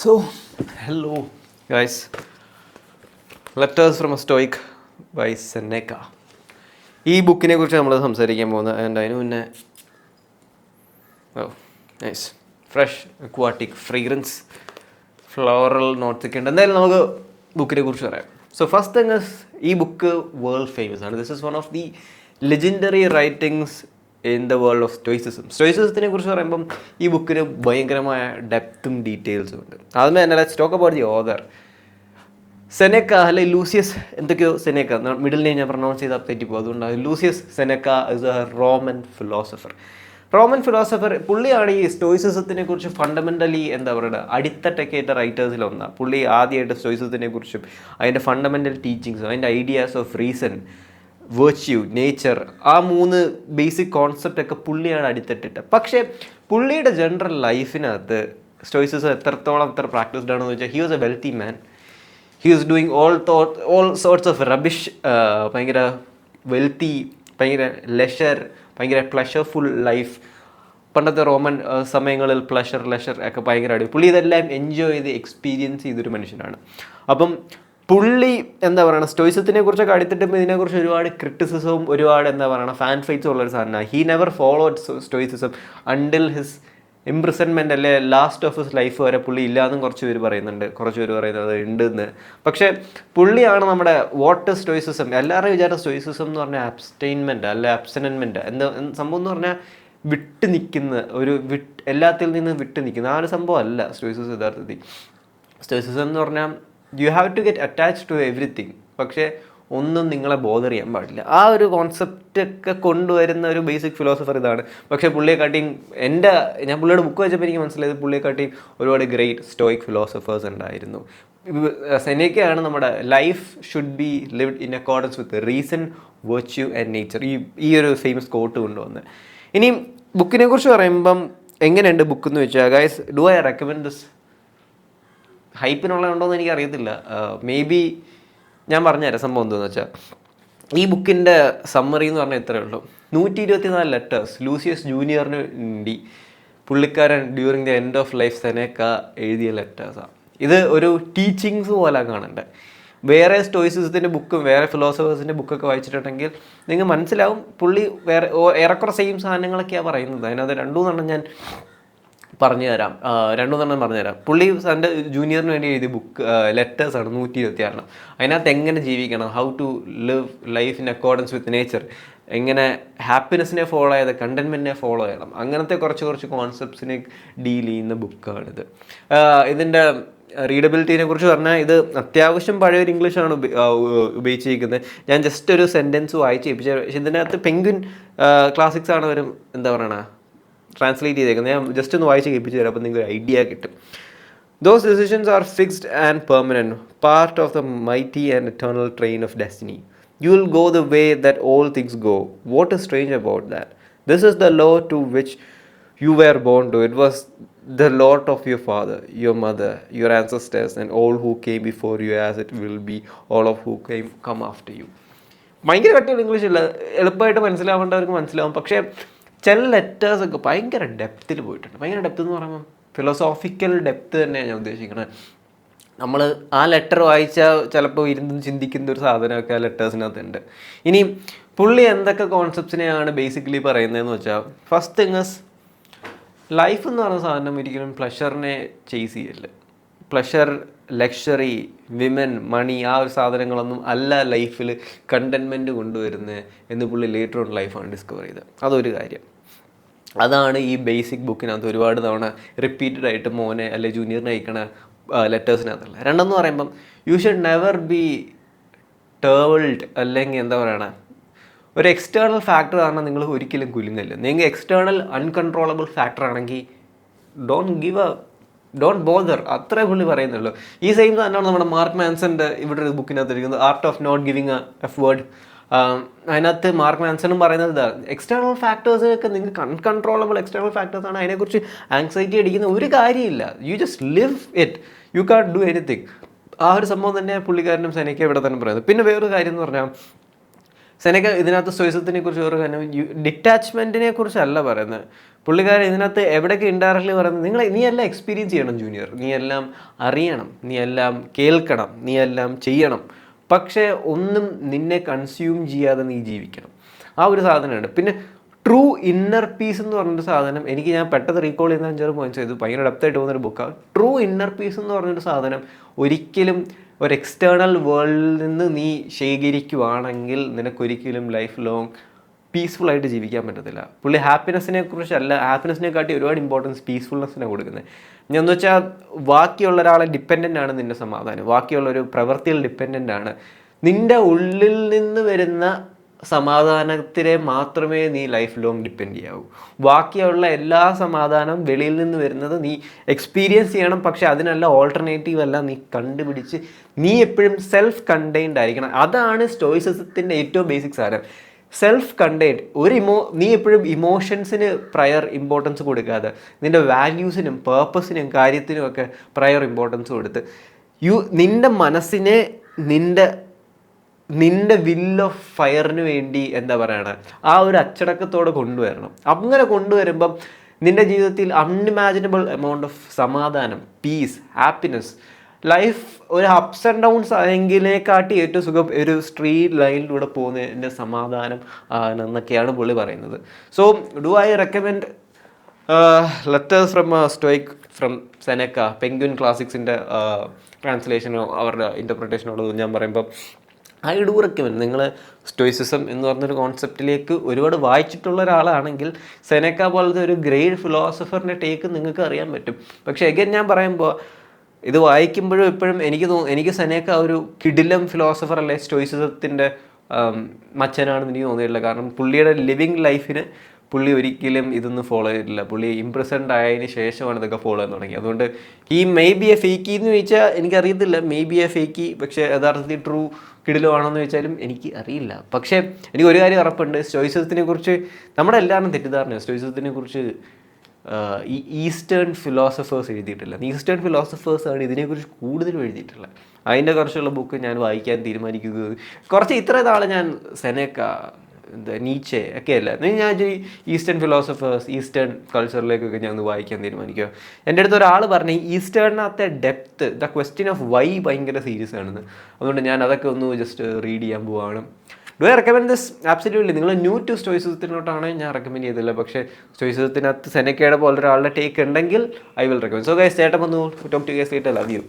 So, hello guys. Letters from a Stoic by Seneca. ഈ ബുക്കിനെ കുറിച്ച് നമ്മൾ സംസാരിക്കാൻ പോകുന്നത് ആൻഡ് അതിന് മുന്നേ nice fresh aquatic fragrance floral notes ഒക്കെ ഉണ്ട്. എന്തായാലും നമുക്ക് ബുക്കിനെ കുറിച്ച് പറയാം. സോ ഫസ്റ്റ് തിങ് ഇസ് ഈ ബുക്ക് വേൾഡ് ഫേമസ് ആണ്. This is one of the legendary writings in the world of സ്റ്റോയിസിസത്തിനെ കുറിച്ച് പറയുമ്പം ഈ ബുക്കിന് ഭയങ്കരമായ ഡെപ്തും ഡീറ്റെയിൽസും ഉണ്ട്. ആദ്യമേ തന്നെ let's talk about the author Seneca അല്ലെ ലൂസിയസ് എന്തൊക്കെയോ സെനെക്ക മിഡിൽ നെയിം ഞാൻ പ്രൊനൗൺസ് ചെയ്ത് തെറ്റിപ്പോകും. അതുകൊണ്ട് Lucius Seneca is a Roman philosopher. പുള്ളിയാണ് ഈ സ്റ്റോയിസിസത്തിനെ കുറിച്ച് ഫണ്ടമെൻ്റലി എന്താ പറയുക അടിത്തട്ടൊക്കെയായിട്ട് റൈറ്റേഴ്സിലൊന്നാണ്. പുള്ളി ആദ്യമായിട്ട് സ്റ്റോയിസിസത്തിനെ കുറിച്ചും അതിൻ്റെ ഫണ്ടമെൻ്റൽ ടീച്ചിങ്സും അതിൻ്റെ ideas of reason, virtue, nature, ആ മൂന്ന് ബേസിക് കോൺസെപ്റ്റ് ഒക്കെ പുള്ളിയാണ് അടിത്തട്ടിട്ട്. പക്ഷേ പുള്ളിയുടെ ജനറൽ ലൈഫിനകത്ത് സ്റ്റോയിസിസം എത്ര പ്രാക്ടീസ്ഡ് ആണെന്ന് വെച്ചാൽ he was A wealthy man. He was doing all sorts of rubbish. ഭയങ്കര വെൽത്തി, ഭയങ്കര ലെഷർ, ഭയങ്കര പ്ലഷർഫുൾ ലൈഫ്. പണ്ടത്തെ റോമൻ സമയങ്ങളിൽ പ്ലഷർ ഒക്കെ ഭയങ്കര അടി. പുള്ളി ഇതെല്ലാം എൻജോയ് ചെയ്ത് എക്സ്പീരിയൻസ് ചെയ്തൊരു മനുഷ്യനാണ്. അപ്പം പുള്ളി എന്താ പറയുക സ്റ്റോയിസത്തിനെ കുറിച്ചൊക്കെ അടുത്തിട്ടുമ്പോൾ ഇതിനെക്കുറിച്ച് ഒരുപാട് ക്രിറ്റിസിസവും ഒരുപാട് എന്താ പറയുക ഫാൻ ഫൈറ്റ്സും ഉള്ളൊരു സാധനമാണ്. He never followed stoicism until his imprisonment അല്ലെ ലാസ്റ്റ് ഓഫ് ഹിസ് ലൈഫ് വരെ പുള്ളി ഇല്ലാന്നും കുറച്ച് പേര് പറയുന്നത് ഉണ്ടെന്ന്. പക്ഷേ പുള്ളിയാണ് നമ്മുടെ വാട്ട് സ്റ്റോയിസിസം. എല്ലാവരും വിചാരം സ്റ്റോയിസിസം എന്ന് പറഞ്ഞാൽ അബ്സ്റ്റൈൻമെൻറ്റ് അല്ലെ അബ്സ്റ്റനൻമെൻറ്റ് എന്താ സംഭവം എന്ന് പറഞ്ഞാൽ വിട്ട് നിൽക്കുന്ന എല്ലാത്തിൽ നിന്നും വിട്ട് നിൽക്കുന്ന ആ ഒരു സംഭവം അല്ല സ്റ്റോയിസിസം യഥാർത്ഥത്തിൽ. സ്റ്റോയിസിസം എന്ന് പറഞ്ഞാൽ you have to get attach to everything, പക്ഷേ ഒന്നും നിങ്ങളെ ബോധർ ചെയ്യാൻ പാടില്ല. ആ ഒരു കോൺസെപ്റ്റൊക്കെ കൊണ്ടുവരുന്ന ഒരു ബേസിക് ഫിലോസഫർ ഇതാണ്. പക്ഷേ പുള്ളിയെക്കാട്ടിയും ഞാൻ പുള്ളിയുടെ ബുക്ക് വായിച്ചപ്പോൾ എനിക്ക് മനസ്സിലായത് പുള്ളിയെക്കാട്ടിയും ഒരുപാട് ഗ്രേറ്റ് സ്റ്റോയിക് ഫിലോസഫേഴ്സ് ഉണ്ടായിരുന്നു. സെനേക്കയാണ് നമ്മുടെ life should be lived in accordance with reason, virtue and nature ഈ ഒരു ഫേമസ് കോട്ട് കൊണ്ടുവന്ന്. ഇനി ബുക്കിനെ കുറിച്ച് പറയുമ്പം എങ്ങനെയുണ്ട് ബുക്ക് എന്ന് വെച്ചാൽ guys, do I recommend this? ഹൈപ്പിനുള്ളതുണ്ടോയെന്ന് എനിക്കറിയത്തില്ല. മേ ബി ഞാൻ പറഞ്ഞുതരാം സംഭവം എന്താണെന്ന് വെച്ചാൽ. ഈ ബുക്കിൻ്റെ സമ്മറി എന്ന് പറഞ്ഞാൽ ഇത്രയേ ഉള്ളൂ. 124 ലെറ്റേഴ്സ് ലൂസിയസ് ജൂനിയറിന് വേണ്ടി പുള്ളിക്കാരൻ during the end of life Seneca എഴുതിയ ലെറ്റേഴ്സാണ്. ഇത് ഒരു ടീച്ചിങ്സ് പോലെ കാണണ്ടേ. വേറെ സ്റ്റോയിസിസത്തിൻ്റെ ബുക്കും വേറെ ഫിലോസഫേഴ്സിൻ്റെ ബുക്കൊക്കെ വായിച്ചിട്ടുണ്ടെങ്കിൽ നിങ്ങൾ മനസ്സിലാവും പുള്ളി വേറെ ഏറെക്കുറെ സെയിം സാധനങ്ങളൊക്കെയാണ് പറയുന്നത്. അതിനകത്ത് രണ്ടുമൂന്നെണ്ണം പറഞ്ഞുതരാം. പുള്ളി തൻ്റെ ജൂനിയറിന് വേണ്ടി എഴുതിയ ബുക്ക് ലെറ്റേഴ്സാണ് 126. അതിനകത്ത് എങ്ങനെ ജീവിക്കണം, how to live life in accordance with nature, എങ്ങനെ ഹാപ്പിനെസ്സിനെ ഫോളോ ചെയ്ത് കണ്ടൻമെൻറ്റിനെ ഫോളോ ചെയ്യണം, അങ്ങനത്തെ കുറച്ച് കോൺസെപ്റ്റ്സിനെ ഡീൽ ചെയ്യുന്ന ബുക്കാണിത്. ഇതിൻ്റെ റീഡബിലിറ്റിനെ കുറിച്ച് പറഞ്ഞാൽ ഇത് അത്യാവശ്യം പഴയൊരു ഇംഗ്ലീഷാണ് ഉപയോഗിച്ചിരിക്കുന്നത്. ഞാൻ ജസ്റ്റ് ഒരു സെൻറ്റൻസ് വായിച്ച് കേൾപ്പിച്ച. പക്ഷേ ഇതിനകത്ത് പെൻഗ്വിൻ ക്ലാസിക്സ് ആണ് ഒരു എന്താ പറയണ ട്രാൻസ്ലേറ്റ് ചെയ്തേക്കുന്നത്. ഞാൻ ജസ്റ്റ് ഒന്ന് വായിച്ച് കേൾപ്പിച്ച് തരാം, അപ്പോൾ നിങ്ങൾക്ക് ഒരു ഐഡിയ കിട്ടും. Those decisions are fixed and permanent, part of the mighty and eternal train of destiny. You will go the way that all things go. What is strange about that? This is the law to which you were born to. It was the lot of your father, your mother, your ancestors, and all who came before you, as it will be all of who come after you. ഭയങ്കര കട്ടിയുള്ള English ഇല്ല, എളുപ്പമായിട്ട് മനസ്സിലാവേണ്ടവർക്ക് മനസ്സിലാവും. പക്ഷേ ചില ലെറ്റേഴ്സൊക്കെ ഭയങ്കര ഡെപ്തിൽ പോയിട്ടുണ്ട്. ഭയങ്കര ഡെപ്ത് എന്ന് പറയുമ്പോൾ ഫിലോസോഫിക്കൽ ഡെപ്ത് തന്നെയാണ് ഞാൻ ഉദ്ദേശിക്കുന്നത്. നമ്മൾ ആ ലെറ്റർ വായിച്ചാൽ ചിലപ്പോൾ ഇരുന്ന് ചിന്തിക്കുന്ന ഒരു സാധനമൊക്കെ ആ ലെറ്റേഴ്സിനകത്തുണ്ട്. ഇനി പുള്ളി എന്തൊക്കെ കോൺസെപ്റ്റ്സിനെയാണ് ബേസിക്കലി പറയുന്നതെന്ന് വെച്ചാൽ, ഫസ്റ്റ് തിങ് ഇസ് ലൈഫ് എന്ന് പറയുന്ന സാധനം ഒരിക്കലും പ്ലഷറിനെ ചേസ് ചെയ്യില്ല. പ്ലഷർ, ലക്ഷറി, വിമൻ, മണി, ആ ഒരു സാധനങ്ങളൊന്നും അല്ല ലൈഫിൽ കണ്ടൻമെൻറ്റ് കൊണ്ടുവരുന്നത് എന്ന് പുള്ളി ലേറ്റർ ഓൺ ലൈഫാണ് ഡിസ്കവർ ചെയ്തത്. അതൊരു കാര്യം. അതാണ് ഈ ബേസിക് ബുക്കിനകത്ത് ഒരുപാട് തവണ റിപ്പീറ്റഡ് ആയിട്ട് മോനെ അല്ലെ ജൂനിയറിനെ അയക്കണ ലെറ്റേഴ്സിനകത്തുള്ള. രണ്ടെന്ന് പറയുമ്പം യു ഷുഡ് നെവർ ബി ടേവൾഡ്, അല്ലെങ്കിൽ എന്താ പറയണ ഒരു എക്സ്റ്റേണൽ ഫാക്ടർ കാരണം നിങ്ങൾ ഒരിക്കലും കുലുങ്ങില്ല. നിങ്ങൾ എക്സ്റ്റേണൽ അൺകൺട്രോളബിൾ ഫാക്ടർ ആണെങ്കിൽ ഡോണ്ട് ബോദർ, അത്രേ പുള്ളി പറയുന്നുള്ളൂ. ഈ സെയിം തന്നെയാണ് നമ്മുടെ മാർക്ക് മാൻസൻ്റെ ഇവിടെ ഒരു ബുക്കിനകത്ത് ഇരിക്കുന്നത്, art of not giving a word. അതിനകത്ത് മാർക്ക് മാൻസണും പറയുന്നത് ഇതാണ്, എക്സ്റ്റേണൽ ഫാക്ടേഴ്സൊക്കെ നിങ്ങൾക്ക് അൺകൺട്രോളബിൾ എക്സ്റ്റേണൽ ഫാക്ടേഴ്സാണ്, അതിനെക്കുറിച്ച് ആങ്സൈറ്റി അടിക്കുന്ന ഒരു കാര്യമില്ല. You just leave it, you can't do anything. ആ ഒരു സംഭവം തന്നെ പുള്ളിക്കാരനും സെനേക്ക ഇവിടെ തന്നെ പറയുന്നത്. പിന്നെ വേറൊരു കാര്യം എന്ന് പറഞ്ഞാൽ സെനക്ക ഇതിനകത്ത് സ്റ്റോയിസത്തിനെ കുറിച്ച് ഒരു കാര്യം ഡിറ്റാച്ച്മെൻറ്റിനെ കുറിച്ചല്ല പറയുന്നത്. പുള്ളിക്കാരൻ ഇതിനകത്ത് എവിടെയൊക്കെ ഇൻഡയറക്ട്ലി പറയുന്നത്, നീ എല്ലാം എക്സ്പീരിയൻസ് ചെയ്യണം ജൂനിയർ, നീ എല്ലാം അറിയണം, നീ എല്ലാം കേൾക്കണം, നീ എല്ലാം ചെയ്യണം, പക്ഷേ ഒന്നും നിന്നെ കൺസ്യൂം ചെയ്യാതെ നീ ജീവിക്കണം. ആ ഒരു സാധനമുണ്ട്. പിന്നെ ട്രൂ ഇന്നർ പീസ് എന്ന് പറഞ്ഞൊരു സാധനം ഞാൻ പെട്ടെന്ന് റീകോൾ ചെയ്യുന്ന 5-6 പോയിന്റ്സ് ചെയ്തു. ഭയങ്കര ഡെപ്തായിട്ട് പോകുന്നൊരു ബുക്കാണ്. ട്രൂ ഇന്നർ പീസ് എന്ന് പറഞ്ഞൊരു സാധനം ഒരിക്കലും ഒരു എക്സ്റ്റേണൽ വേൾഡിൽ നിന്ന് നീ ശേഖരിക്കുവാണെങ്കിൽ നിനക്കൊരിക്കലും ലൈഫ് ലോങ് പീസ്ഫുൾ ആയിട്ട് ജീവിക്കാൻ പറ്റത്തില്ല. പുള്ളി ഹാപ്പിനെസ്സിനെ കുറിച്ചല്ല, ഹാപ്പിനെസ്സിനെക്കാട്ടി ഒരുപാട് ഇമ്പോർട്ടൻസ് പീസ്ഫുൾനെസ്സിനാണ് കൊടുക്കുന്നത്. എന്ന് വെച്ചാൽ ബാക്കിയുള്ള ഒരാളെ ഡിപ്പെൻഡൻ്റ് ആണ് നിൻ്റെ സമാധാനം, ബാക്കിയുള്ള ഒരു പ്രവൃത്തിയിൽ ഡിപ്പെൻഡൻ്റ് ആണ്. നിൻ്റെ ഉള്ളിൽ നിന്ന് വരുന്ന സമാധാനത്തിനെ മാത്രമേ നീ ലൈഫ് ലോങ് ഡിപ്പെൻഡ് ചെയ്യാവൂ. ബാക്കിയുള്ള എല്ലാ സമാധാനം വെളിയിൽ നിന്ന് വരുന്നത് നീ എക്സ്പീരിയൻസ് ചെയ്യണം. പക്ഷെ അതിനല്ല ഓൾട്ടർനേറ്റീവ് അല്ല നീ കണ്ടുപിടിച്ച് നീ എപ്പോഴും സെൽഫ് കണ്ടെയ്ൻഡ് ആയിരിക്കണം. അതാണ് സ്റ്റോയിസിസത്തിൻ്റെ ഏറ്റവും ബേസിക് സാധനം. Self contained. നീ എപ്പോഴും ഇമോഷൻസിന് പ്രയർ ഇമ്പോർട്ടൻസ് കൊടുക്കാതെ നിൻ്റെ വാല്യൂസിനും പേർപ്പസിനും കാര്യത്തിനും ഒക്കെ പ്രയർ ഇമ്പോർട്ടൻസ് കൊടുത്ത് നിൻ്റെ മനസ്സിനെ നിൻ്റെ വിൽ ഓഫ് ഫയറിന് വേണ്ടി എന്താ പറയണ ആ ഒരു അച്ചടക്കത്തോടെ കൊണ്ടുവരണം. അങ്ങനെ കൊണ്ടുവരുമ്പം നിൻ്റെ ജീവിതത്തിൽ അൺഇമാജിനബിൾ എമൗണ്ട് ഓഫ് സമാധാനം, പീസ്, ഹാപ്പിനെസ്, ലൈഫ് ഒരു അപ്സ് ആൻഡ് ഡൗൺസ് ആയെങ്കിലേക്കാട്ടി ഏറ്റവും സുഖം ഒരു സ്ട്രീറ്റ് ലൈനിലൂടെ പോകുന്നതിൻ്റെ സമാധാനം എന്നൊക്കെയാണ് പുള്ളി പറയുന്നത്. So do I recommend letters from stoic from Seneca, penguin ക്ലാസിക്സിൻ്റെ ട്രാൻസ്ലേഷനോ അവരുടെ ഇൻ്റർപ്രിട്ടേഷനോ ഞാൻ പറയുമ്പം ഐ ഡു റെക്കമെൻഡ്. നിങ്ങൾ സ്റ്റോയിസിസം എന്ന് പറഞ്ഞൊരു കോൺസെപ്റ്റിലേക്ക് ഒരുപാട് വായിച്ചിട്ടുള്ള ഒരാളാണെങ്കിൽ സെനക്ക പോലത്തെ ഒരു ഗ്രേറ്റ് ഫിലോസഫറിൻ്റെ ടേക്ക് നിങ്ങൾക്ക് അറിയാൻ പറ്റും. പക്ഷേ എഗൈൻ ഞാൻ പറയുമ്പോൾ ഇത് വായിക്കുമ്പോഴും എപ്പോഴും എനിക്ക് സെനക്ക ഒരു കിടിലം ഫിലോസഫർ അല്ലെ സ്റ്റോയിസിസത്തിൻ്റെ മച്ചനാണെന്ന് എനിക്ക് തോന്നിയിട്ടില്ല. കാരണം പുള്ളിയുടെ ലിവിങ് ലൈഫിന് പുള്ളി ഒരിക്കലും ഇതൊന്നും ഫോളോ ചെയ്തിട്ടില്ല. പുള്ളി ഇംപ്രസൻഡ് ആയതിന് ശേഷമാണ് ഇതൊക്കെ ഫോളോ ചെയ്യാൻ തുടങ്ങി. അതുകൊണ്ട് ഈ മേ ബി എ ഫേക്കി എന്ന് ചോദിച്ചാൽ എനിക്കറിയത്തില്ല. മേ ബി എ ഫേക്കി, പക്ഷേ യഥാർത്ഥത്തിൽ ട്രൂ കിടിലമാണെന്ന് ചോദിച്ചാലും എനിക്ക് അറിയില്ല. പക്ഷേ എനിക്ക് ഒരു കാര്യം ഉറപ്പുണ്ട്, സ്റ്റോയിസിസത്തിനെ കുറിച്ച് നമ്മുടെ എല്ലാവരും തെറ്റിദ്ധാരണയാണ്. സ്റ്റോയിസിസത്തിനെ കുറിച്ച് ഈ ഈസ്റ്റേൺ ഫിലോസഫേഴ്സ് എഴുതിയിട്ടില്ല. ഈസ്റ്റേൺ ഫിലോസഫേഴ്സാണ് ഇതിനെക്കുറിച്ച് കൂടുതലും എഴുതിയിട്ടുള്ളത്. അതിൻ്റെ കുറിച്ചുള്ള ബുക്ക് ഞാൻ വായിക്കാൻ തീരുമാനിക്കുന്നത് ഇത്ര നാൾ ഞാൻ സെനക്ക, നീച്ചെ ഒക്കെ അല്ല, ഞാൻ ഈസ്റ്റേൺ ഫിലോസഫേഴ്സ്, ഈസ്റ്റേൺ കൾച്ചറിലേക്കൊക്കെ ഞാൻ ഒന്ന് വായിക്കാൻ തീരുമാനിക്കുക. എൻ്റെ അടുത്ത് ഒരാൾ പറഞ്ഞു ഈസ്റ്റേണിനകത്തെ depth, the question of why ഭയങ്കര സീരിയസ് ആണെന്ന്. അതുകൊണ്ട് ഞാൻ അതൊക്കെ ഒന്ന് ജസ്റ്റ് റീഡ് ചെയ്യാൻ പോവാണ്. Do I recommend this? Absolutely. നിങ്ങൾ ന്യൂ ടു സ്റ്റോയിസിസത്തിനോട്ടാണ് ഞാൻ റെക്കമെൻഡ് ചെയ്തില്ല. പക്ഷേ സ്റ്റോയിസിസത്തിനകത്ത് സെനക്കയുടെ പോലെ ഒരാളുടെ ടേക്ക് ഉണ്ടെങ്കിൽ I will recommend. So guys, ചേട്ടൻ വന്നു talk to guys later. Love U.